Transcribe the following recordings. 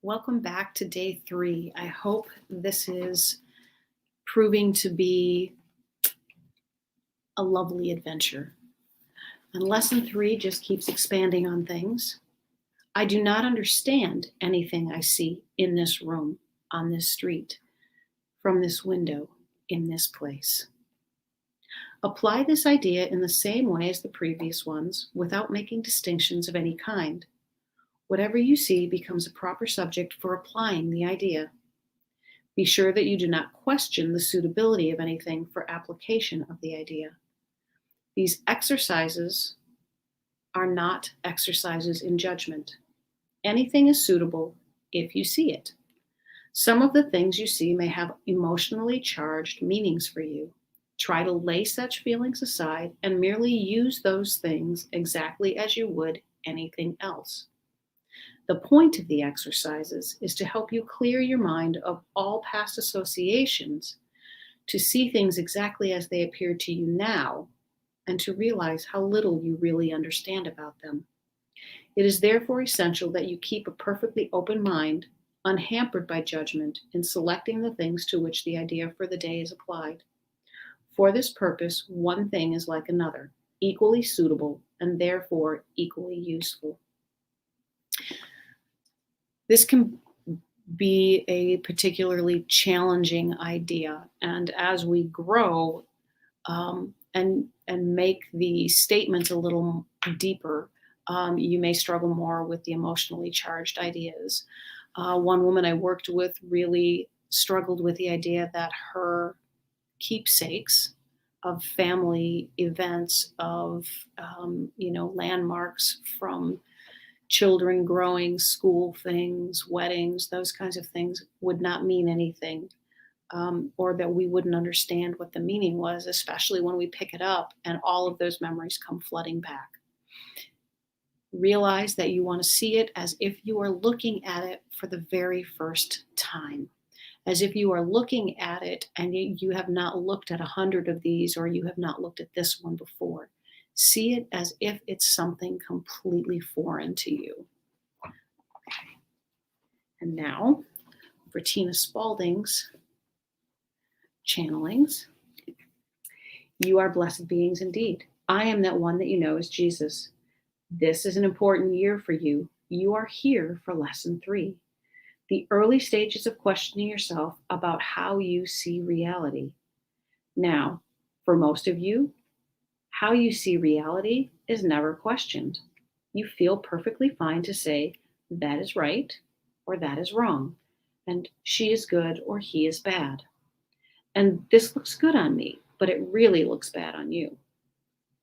Welcome back to day 3. I hope this is proving to be a lovely adventure. And lesson 3 just keeps expanding on things. I do not understand anything I see in this room, on this street, from this window, in this place. Apply this idea in the same way as the previous ones without making distinctions of any kind. Whatever you see becomes a proper subject for applying the idea. Be sure that you do not question the suitability of anything for application of the idea. These exercises are not exercises in judgment. Anything is suitable if you see it. Some of the things you see may have emotionally charged meanings for you. Try to lay such feelings aside and merely use those things exactly as you would anything else. The point of the exercises is to help you clear your mind of all past associations, to see things exactly as they appear to you now, and to realize how little you really understand about them. It is therefore essential that you keep a perfectly open mind, unhampered by judgment, in selecting the things to which the idea for the day is applied. For this purpose, one thing is like another, equally suitable and therefore equally useful. This can be a particularly challenging idea, and as we grow and make the statements a little deeper, you may struggle more with the emotionally charged ideas. One woman I worked with really struggled with the idea that her keepsakes of family events, of landmarks from children growing, school things, weddings, those kinds of things would not mean anything, or that we wouldn't understand what the meaning was, especially when we pick it up and all of those memories come flooding back. Realize that you want to see it as if you are looking at it for the very first time, as if you are looking at it and you have not looked at 100 of these, or you have not looked at this one before. See it as if it's something completely foreign to you. Okay. And now for Tina Spalding's channelings. You are blessed beings indeed. I am that one that you know as Jesus. This is an important year for you. You are here for lesson 3. The early stages of questioning yourself about how you see reality. Now, for most of you, how you see reality is never questioned. You feel perfectly fine to say, that is right, or that is wrong, and she is good, or he is bad. And this looks good on me, but it really looks bad on you.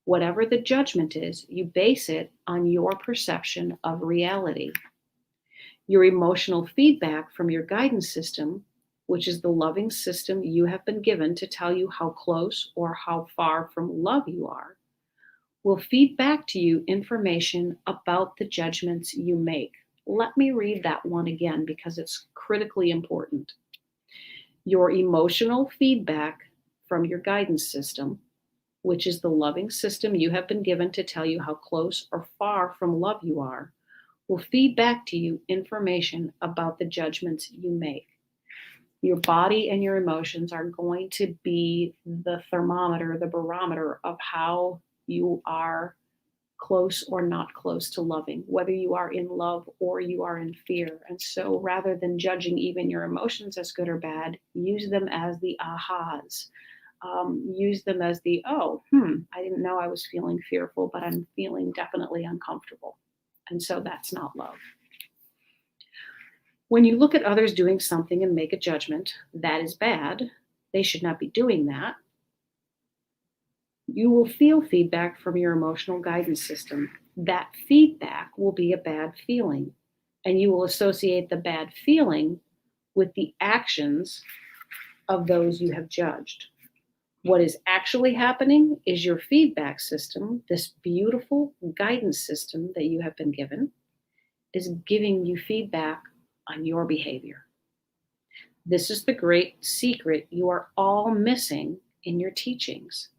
Whatever the judgment is, you base it on your perception of reality. Your emotional feedback from your guidance system, which is the loving system you have been given to tell you how close or how far from love you are, will feed back to you information about the judgments you make. Let me read that one again because it's critically important. Your emotional feedback from your guidance system, which is the loving system you have been given to tell you how close or far from love you are, will feed back to you information about the judgments you make. Your body and your emotions are going to be the thermometer, the barometer of how you are close or not close to loving, whether you are in love or you are in fear. And so rather than judging even your emotions as good or bad, use them as the ahas. Use them as the, I didn't know I was feeling fearful, but I'm feeling definitely uncomfortable. And so that's not love. When you look at others doing something and make a judgment, that is bad, they should not be doing that, you will feel feedback from your emotional guidance system. That feedback will be a bad feeling, and you will associate the bad feeling with the actions of those you have judged. What is actually happening is your feedback system, this beautiful guidance system that you have been given, is giving you feedback on your behavior. This is the great secret you are all missing in your teachings.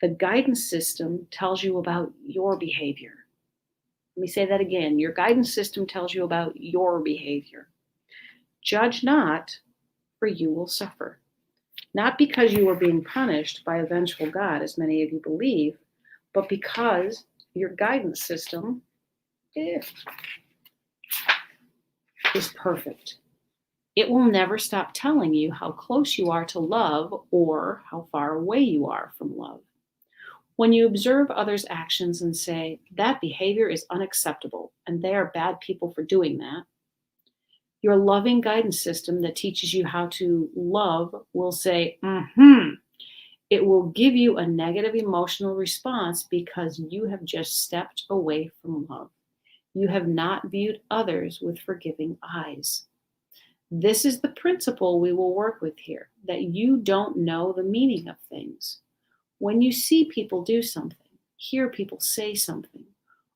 The guidance system tells you about your behavior. Let me say that again. Your guidance system tells you about your behavior. Judge not, for you will suffer. Not because you are being punished by a vengeful God, as many of you believe, but because your guidance system is perfect. It will never stop telling you how close you are to love or how far away you are from love. When you observe others' actions and say, that behavior is unacceptable and they are bad people for doing that, your loving guidance system that teaches you how to love will say, mm-hmm. It will give you a negative emotional response because you have just stepped away from love. You have not viewed others with forgiving eyes. This is the principle we will work with here, that you don't know the meaning of things. When you see people do something, hear people say something,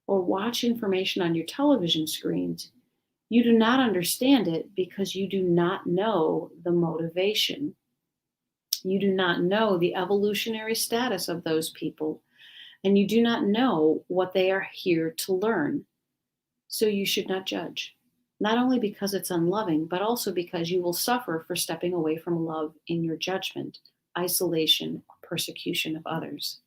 or watch information on your television screens, you do not understand it because you do not know the motivation. You do not know the evolutionary status of those people, and you do not know what they are here to learn. So you should not judge, not only because it's unloving, but also because you will suffer for stepping away from love in your judgment, isolation, or persecution of others.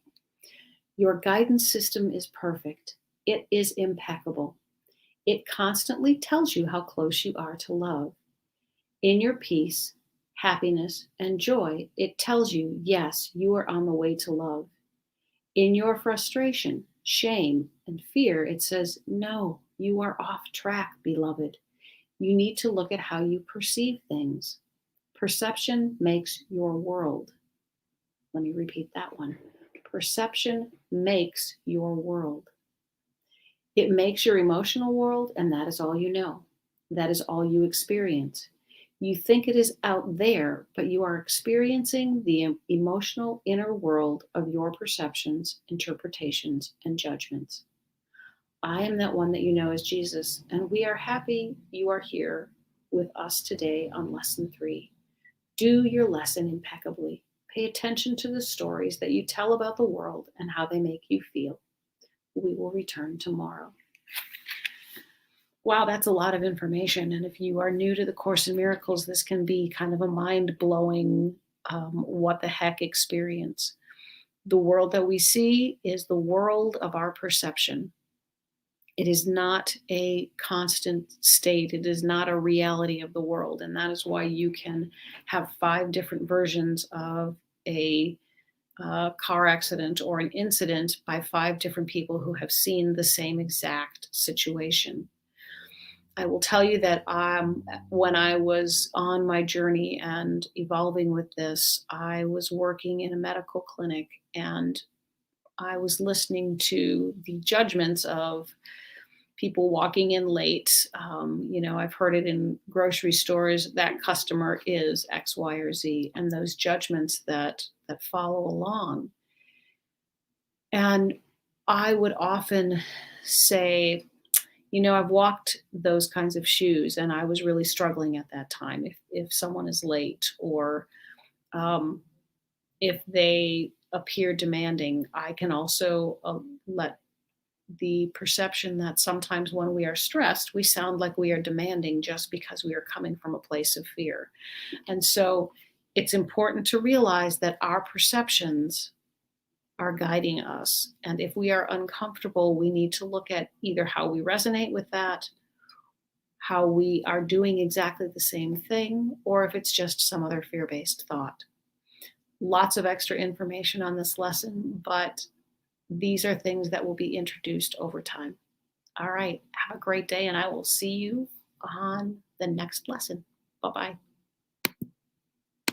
Your guidance system is perfect. It is impeccable. It constantly tells you how close you are to love. In your peace, happiness, and joy, it tells you, yes, you are on the way to love. In your frustration, shame, and fear, it says, no, you are off track, beloved. You need to look at how you perceive things. Perception makes your world. Let me repeat that one. Perception makes your world. It makes your emotional world, and that is all you know. That is all you experience. You think it is out there, but you are experiencing the emotional inner world of your perceptions, interpretations, and judgments. I am that one that you know as Jesus, and we are happy you are here with us today on Lesson 3. Do your lesson impeccably. Pay attention to the stories that you tell about the world and how they make you feel. We will return tomorrow. Wow, that's a lot of information. And if you are new to the Course in Miracles, this can be kind of a mind-blowing, what the heck experience. The world that we see is the world of our perception. It is not a constant state. It is not a reality of the world. And that is why you can have 5 different versions of a car accident or an incident by 5 different people who have seen the same exact situation. I will tell you that when I was on my journey and evolving with this, I was working in a medical clinic and I was listening to the judgments of people walking in late. I've heard it in grocery stores, that customer is X, Y, or Z, and those judgments that follow along. And I would often say, I've walked those kinds of shoes and I was really struggling at that time. If someone is late or if they appear demanding, I can also let the perception that sometimes when we are stressed, we sound like we are demanding just because we are coming from a place of fear. And so it's important to realize that our perceptions are guiding us. And if we are uncomfortable, we need to look at either how we resonate with that, how we are doing exactly the same thing, or if it's just some other fear-based thought. Lots of extra information on this lesson, but these are things that will be introduced over time. All right, have a great day, and I will see you on the next lesson. Bye-bye.